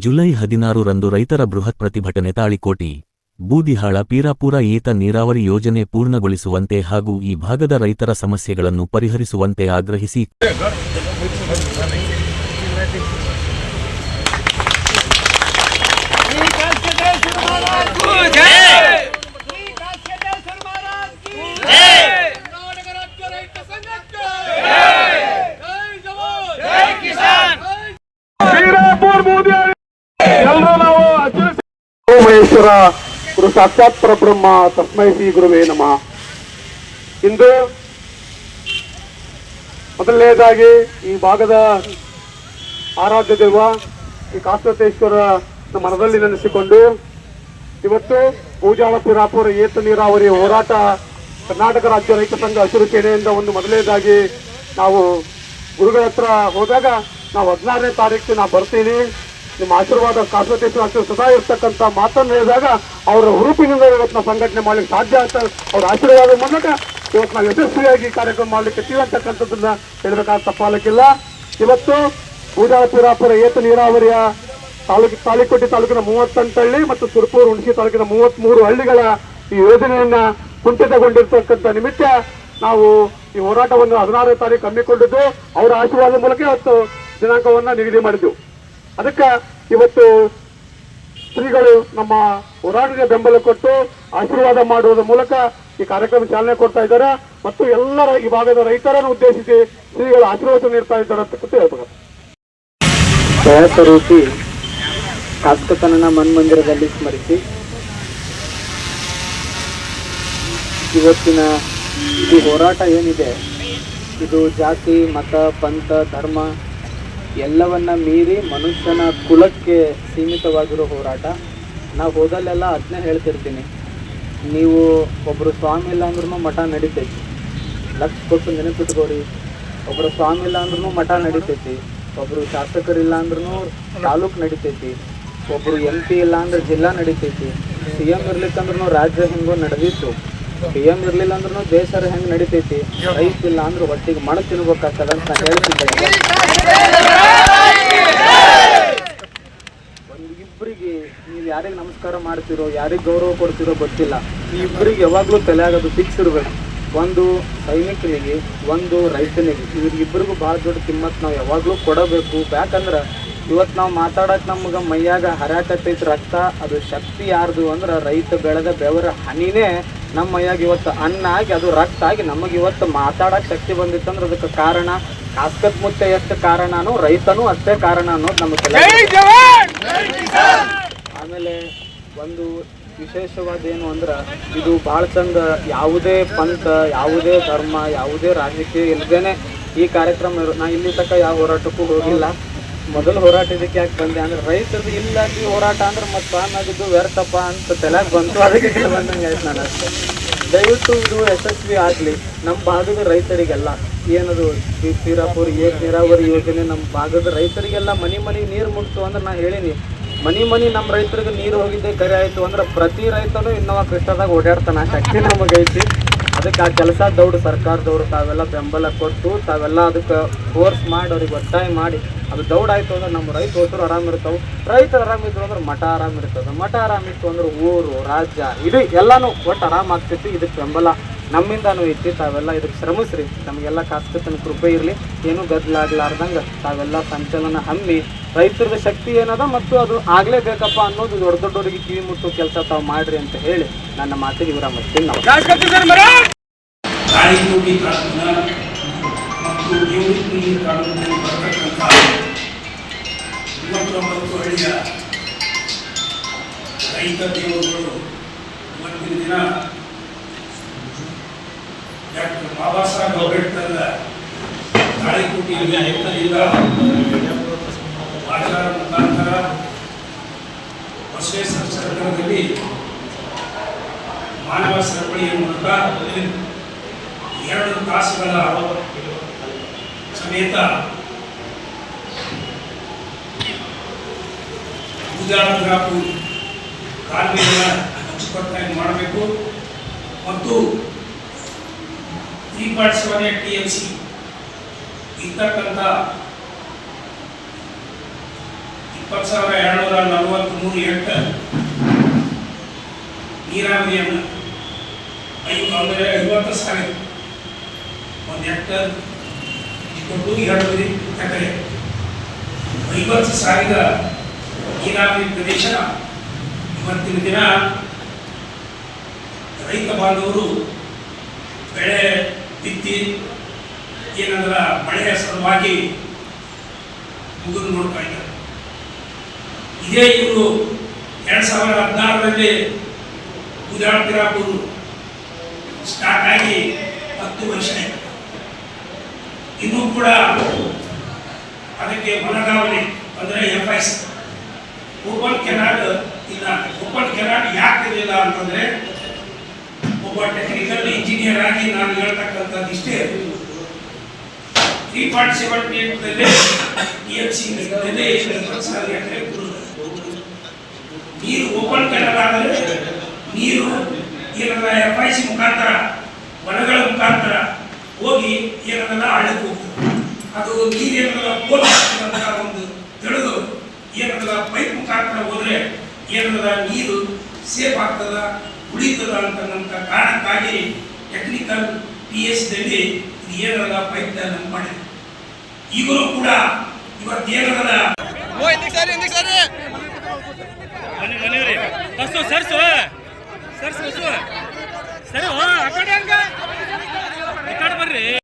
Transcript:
July 16ರಂದು ರೈತರ ಬೃಹತ್ ಪ್ರತಿಭಟನೆ ತಾಳಿಕೋಟಿ ಬೂದಿಹಾಳ ಪೀರಾಪುರ ಏತ ನೀರಾವರಿ ಯೋಜನೆ ಪೂರ್ಣಗೊಳಿಸುವಂತೆ ಹಾಗೂ ಈ ಭಾಗದ ರೈತರ ಸಮಸ್ಯೆಗಳನ್ನು ಪರಿಹರಿಸುವಂತೆ ಆಗ್ರಹಿಸಿ ಮಹೇಶ್ವರ ಗುರು ಸಾಕ್ಷಾತ್ ಪರಬ್ರಹ್ಮ ತಸ್ಮೈ ಶ್ರೀ ಗುರುವೇ ನಮಃ. ಇಂದು ಮೊದಲನೇದಾಗಿ ಈ ಭಾಗದ ಆರಾಧ್ಯ ದೈವ ಈ ಕಾಸತೇಶ್ವರ ಮನದಲ್ಲಿ ನೆನೆಸಿಕೊಂಡು ಇವತ್ತು ಬೂದಿಹಾಳ ಪೀರಾಪುರ ಏತ ನೀರಾವರಿ ಹೋರಾಟ ಕರ್ನಾಟಕ ರಾಜ್ಯ ರೈತ ಸಂಘ ಹಸಿರು ಸೇನೆಯಿಂದ ಒಂದು ಮೊದಲನೇದಾಗಿ ನಾವು ಗುರುಗಳ ಹತ್ರ ಹೋದಾಗ ನಾವು 16ನೇ ತಾರೀಕು ನಾ ಬರ್ತೀನಿ, ನಿಮ್ಮ ಆಶೀರ್ವಾದ ಕಾಸತೇಶ್ವರ ಸದಾ ಇರ್ತಕ್ಕಂಥ ಮಾತನ್ನು ಹೇಳಿದಾಗ ಅವರ ಹುರುಪಿನಿಂದ ಇವತ್ತು ನಾವು ಸಂಘಟನೆ ಮಾಡ್ಲಿಕ್ಕೆ ಸಾಧ್ಯ ಆಗ್ತದೆ. ಅವ್ರ ಆಶೀರ್ವಾದ ಮೂಲಕ ಇವತ್ತು ನಾವು ಯಶಸ್ವಿಯಾಗಿ ಕಾರ್ಯಕ್ರಮ ಮಾಡ್ಲಿಕ್ಕೆ ಅಂತಕ್ಕಂಥದ್ದನ್ನ ಹೇಳಬೇಕಾದ ತಪ್ಪಾಗಲಿಕ್ಕಿಲ್ಲ. ಇವತ್ತು ಬೂದಿಹಾಳ ಪೀರಾಪುರ ಏತ ನೀರಾವರಿಯ ತಾಳಿಕೋಟೆ ತಾಲೂಕಿನ 38 ಹಳ್ಳಿ ಮತ್ತು ಸುರಪುರ ಹುಣಸಿ ತಾಲೂಕಿನ 33 ಹಳ್ಳಿಗಳ ಈ ಯೋಜನೆಯನ್ನ ಕುಂಠಿತಗೊಂಡಿರ್ತಕ್ಕಂಥ ನಿಮಿತ್ತ ನಾವು ಈ ಹೋರಾಟವನ್ನು 16ನೇ ತಾರೀಕು ಹಮ್ಮಿಕೊಂಡಿದ್ದು ಅವರ ಆಶೀರ್ವಾದ ಮೂಲಕ ಇವತ್ತು ದಿನಾಂಕವನ್ನ ನಿಗದಿ ಮಾಡಿದ್ದು. ಅದಕ್ಕೆ ಇವತ್ತು ಶ್ರೀಗಳು ನಮ್ಮ ಹೋರಾಟಕ್ಕೆ ಬೆಂಬಲ ಕೊಟ್ಟು ಆಶೀರ್ವಾದ ಮಾಡುವುದರ ಮೂಲಕ ಈ ಕಾರ್ಯಕ್ರಮ ಚಾಲನೆ ಕೊಡ್ತಾ ಇದ್ದಾರೆ ಮತ್ತು ಎಲ್ಲರ ಈ ಭಾಗದ ರೈತರನ್ನು ಉದ್ದೇಶಿಸಿ ಶ್ರೀಗಳು ಆಶೀರ್ವಾದ ನೀಡ್ತಾ ಇದ್ದಾರೆ ಅಂತ ಹೇಳ್ಬೇಕು. ಸ್ವಯಂಸ್ವರೂಪಿ ಶಾಸಕತನನ ಮನ್ಮಂದಿರದಲ್ಲಿ ಸ್ಮರಿಸಿ ಇವತ್ತಿನ ಈ ಹೋರಾಟ ಏನಿದೆ ಇದು ಜಾತಿ ಮತ ಪಂಥ ಧರ್ಮ ಎಲ್ಲವನ್ನ ಮೀರಿ ಮನುಷ್ಯನ ಕುಲಕ್ಕೆ ಸೀಮಿತವಾಗಿರೋ ಹೋರಾಟ. ನಾವು ಹೋದಲ್ಲೆಲ್ಲ ಅದನ್ನೇ ಹೇಳ್ತಿರ್ತೀನಿ, ನೀವು ಒಬ್ಬರು ಸ್ವಾಮಿ ಇಲ್ಲ ಅಂದ್ರೂ ಮಠ ನಡಿತೈತಿ, ಲಕ್ಷ ಕೊಟ್ಟು ನೆನಪಿಟ್ಕೋರಿ. ಒಬ್ಬರು ಸ್ವಾಮಿ ಇಲ್ಲ ಅಂದ್ರೂ ಮಠ ನಡಿತೈತಿ, ಒಬ್ಬರು ಶಾಸಕರಿಲ್ಲ ಅಂದ್ರೂ ತಾಲೂಕು ನಡಿತೈತಿ, ಒಬ್ಬರು MP ಇಲ್ಲ ಅಂದ್ರೆ ಜಿಲ್ಲಾ ನಡಿತೈತಿ, CM ಇರ್ಲಿಕ್ಕಂದ್ರೂ ರಾಜ್ಯ ಹೆಂಗೋ ನಡೆದಿತ್ತು, PM ಇರ್ಲಿಲ್ಲ ಅಂದ್ರೂ ದೇಶರ ಹೆಂಗೆ ನಡಿತೈತಿ, ರೈತ ಇಲ್ಲ ಅಂದ್ರೆ ಒಟ್ಟಿಗೆ ಮಣ ತಿನ್ಬೇಕಾಗ್ತದ ಅಂತ ನಾನು ಹೇಳ್ತಿದ್ದೆ. ಇಬ್ಬರಿಗೆ ನೀವು ಯಾರಿಗೆ ನಮಸ್ಕಾರ ಮಾಡ್ತಿರೋ ಯಾರಿಗೆ ಗೌರವ ಕೊಡ್ತಿರೋ ಗೊತ್ತಿಲ್ಲ, ಈ ಇಬ್ಬರಿಗೆ ಯಾವಾಗಲೂ ತಲೆ ಆಗೋದು ಫಿಕ್ಸ್ ಇರಬೇಕು. ಒಂದು ಸೈನಿಕನಿಗೆ ಒಂದು ರೈತನಿಗೆ, ಇವ್ರಿಗಿಬ್ಬರಿಗೂ ಭಾಳ ದೊಡ್ಡ ಕಿಮ್ಮತ್ತು ನಾವು ಯಾವಾಗಲೂ ಕೊಡಬೇಕು. ಯಾಕಂದ್ರೆ ಇವತ್ತು ನಾವು ಮಾತಾಡೋಕೆ ನಮ್ಗೆ ಮೈಯಾಗ ಹರ್ಯಾಕತ್ತೈತಿ ರಕ್ತ, ಅದು ಶಕ್ತಿ ಯಾರ್ದು ಅಂದ್ರೆ ರೈತ ಬೆಳೆದ ಬೆವರ ಹನಿನೇ ನಮ್ಮ ಮೈಯಾಗ ಇವತ್ತು ಅನ್ನ ಆಗಿ ಅದು ರಕ್ತ ಆಗಿ ನಮಗೆ ಇವತ್ತು ಮಾತಾಡೋಕೆ ಶಕ್ತಿ ಬಂದಿತ್ತಂದ್ರೆ ಅದಕ್ಕೆ ಕಾರಣ ಕಾಸ್ಕತ್ ಮುತ್ತೆ ಎಷ್ಟು ಕಾರಣನೋ ರೈತನೂ ಅಷ್ಟೇ ಕಾರಣ ಅನ್ನೋದು ನಮಗೆ. ಆಮೇಲೆ ಒಂದು ವಿಶೇಷವಾದೇನು ಅಂದ್ರೆ ಇದು ಭಾಳ ಚಂದ, ಯಾವುದೇ ಪಂಥ ಯಾವುದೇ ಧರ್ಮ ಯಾವುದೇ ರಾಜಕೀಯ ಇಲ್ಲದೇನೆ ಈ ಕಾರ್ಯಕ್ರಮ ನಾ ಇಲ್ಲಿ ತನಕ ಯಾವ ಹೋರಾಟಕ್ಕೂ ಹೋಗಿಲ್ಲ. ಮೊದಲು ಹೋರಾಟ ಇದಕ್ಕೆ ಯಾಕೆ ಬಂದೆ ಅಂದ್ರೆ ರೈತರದ್ದು ಇಲ್ಲ ಈ ಹೋರಾಟ ಅಂದ್ರೆ ಮತ್ತು ಆಗಿದ್ದು ವ್ಯರ್ಥಪ್ಪ ಅಂತ ತಲೆಗೆ ಬಂತು, ಅದಕ್ಕೆ ಬಂದಂಗೆ ಆಯ್ತು. ನಾನು ಅಷ್ಟೇ ದಯವಿಟ್ಟು ಇದು ಯಶಸ್ವಿ ಆಗಲಿ ನಮ್ಮ ಭಾಗದ ರೈತರಿಗೆಲ್ಲ. ಏನದು ಪೀರಾಪುರ ಏತ ನೀರಾವರಿ ಯೋಜನೆ ನಮ್ಮ ಭಾಗದ ರೈತರಿಗೆಲ್ಲ ಮನೆ ನೀರು ಮುಟ್ತು ಅಂದ್ರೆ ನಾನು ಹೇಳೀನಿ, ಮನೆ ನಮ್ಮ ರೈತರಿಗೆ ನೀರು ಹೋಗಿದ್ದೆ ಕರೆ ಆಯಿತು ಅಂದ್ರೆ ಪ್ರತಿ ರೈತನೂ ಇನ್ನೋವ ಕೃಷ್ಣದಾಗ ಓಡಾಡ್ತಾನೆ, ಆ ಶಕ್ತಿ ನಮಗೈತಿ. ಅದಕ್ಕೆ ಆ ಕೆಲಸ ದೌಡು ಸರ್ಕಾರದವರು ತಾವೆಲ್ಲ ಬೆಂಬಲ ಕೊಟ್ಟು ತಾವೆಲ್ಲ ಅದಕ್ಕೆ ಫೋರ್ಸ್ ಮಾಡಿ ಅವ್ರಿಗೆ ಒತ್ತಾಯ ಮಾಡಿ ಅದು ದೌಡಾಯಿತು ಅಂದ್ರೆ ನಮ್ಮ ರೈತ ಹೋದ್ರು ಆರಾಮಿರ್ತಾವೆ, ರೈತರು ಆರಾಮಿದ್ರು ಅಂದ್ರೆ ಮಠ ಆರಾಮಿರ್ತದೆ, ಮಠ ಆರಾಮಿತ್ತು ಅಂದ್ರೆ ಊರು ರಾಜ್ಯ ಇಡೀ ಎಲ್ಲನೂ ಒಟ್ಟು ಆರಾಮಾಗ್ತೈತಿ. ಇದಕ್ಕೆ ಬೆಂಬಲ ನಮ್ಮಿಂದನೂ ಐತಿ, ತಾವೆಲ್ಲ ಇದಕ್ಕೆ ಶ್ರಮಿಸ್ರಿ. ನಮಗೆಲ್ಲ ಕಾಸ್ಕತನ ಕೃಪೆ ಇರಲಿ, ಏನೂ ಗದ್ದಲಾಗ್ಲಾರ್ದಂಗೆ ತಾವೆಲ್ಲ ಸಂಚಲನ ಹಮ್ಮಿ ರೈತರದ ಶಕ್ತಿ ಏನದ ಮತ್ತು ಅದು ಆಗಲೇಬೇಕಪ್ಪ ಅನ್ನೋದು ದೊಡ್ಡ ದೊಡ್ಡವರಿಗೆ ಕಿವಿ ಮುಟ್ಟು ಕೆಲಸ ತಾವು ಮಾಡ್ರಿ ಅಂತ ಹೇಳಿ ನನ್ನ ಮಾತಿಗೆ ವಿರಾಮ ಮಾಡ್ತೀನಿ. ನಾವು ರೈತ ದೇವರುಗಳು ಇವತ್ತಿನ ದಿನ ಡಾಕ್ಟರ್ ಬಾಬಾ ಸಾಹೇಬ್ ಅಂಬೇಡ್ಕರ್ ತಾಳಿಕೋಟೆಯಲ್ಲಿ ಏತನಿಂದ ಆಚಾರ ಮುಖಾಂತರ ಬಸವೇಶ್ವರ ಸರ್ಕಾರದಲ್ಲಿ ಮಾನವ ಸರಪಳಿಯ ಮೂಲಕ 2 ತಾಸುಗಳ ಸಮೇತ ಬೂದಿಹಾಳ ಪೀರಾಪುರ ಕಾಲುವೆಗಳ ಅಚ್ಚುಕಟ್ಟಾಗಿ ಮಾಡಬೇಕು ಮತ್ತು 3.7 TMC ಇರ್ತಕ್ಕಂಥ 20,243 ಹೆಕ್ಟರ್ ನೀರಾವರಿಯನ್ನು 50,000 ಒಂದು ಹೆಕ್ಟರ್ 2 ಎಕರೆ 50,000 ನೀರಾವರಿ ಪ್ರದೇಶ ಇವತ್ತಿನ ದಿನ ರೈತ ಬಾಂಧವರು ಬೆಳೆ ಬಿತ್ತಿ ಏನಂದ್ರೆ ಮಳೆಯ ಸಲುವಾಗಿ ಮುಗಿದು ನೋಡ್ತಾ ಇದ್ದಾರೆ. ಇದೇ ಇವರು 2016ರಲ್ಲಿ ಬೂದ್ಯಾಳ ಪಿರಾಪುರ ಸ್ಟಾರ್ಟ್ ಆಗಿ 10 ವರ್ಷ ಆಯಿತು. ಇನ್ನೂ ಕೂಡ ಅದಕ್ಕೆ ಮನಗಾವಣೆ ಅಂದರೆ FIS ಓಪನ್ ಕೆನಾಲ್ ಇಲ್ಲ. ಓಪನ್ ಕೆನಾಲ್ ಯಾಕೆ ಇಲ್ಲ ಅಂತಂದ್ರೆ ಒಬ್ಬ ಟೆಕ್ನಿಕಲ್ ಇಂಜಿನಿಯರ್ ಆಗಿ ನಾನು ಹೇಳ್ತಕ್ಕಂಥದ್ದು ಇಷ್ಟೇ, 3.78 TMC ನೀರು ಓಪನ್ ಕೆನಾಲ್ ಆದರೆ ನೀರು ಏನಂದ್ರೆ FIC ಮುಖಾಂತರ ಹೊಲಗಳ ಮುಖಾಂತರ ಹೋಗಿ ಏನಂದ್ರೆ ಹಳ್ಳಕ್ಕೆ ಹೋಗ್ತದೆ. ಅದು ನೀರೇನಲ್ಲ ಪೋಲ್ ಅಂತ ಒಂದು ತಿಳಿದು ಏನಂದ್ರೆ ಪೈಪ್ ಮುಖಾಂತರ ಹೋದ್ರೆ ಏನಂದ್ರೆ ನೀರು ಸೇಫ್ ಆಗ್ತದ, ಉಳಿತದ ಅಂತಕ್ಕಂಥ ಕಾರಣಕ್ಕಾಗಿ ಟೆಕ್ನಿಕಲ್ PSದಲ್ಲಿ ಇದು ಏನದ ಪೈಪ್ ಲೈನ್ ಮಾಡಿದೆ. ಈಗಲೂ ಕೂಡ ಇವತ್ತೇನದ ಸರ್ ಬರ್ರಿ.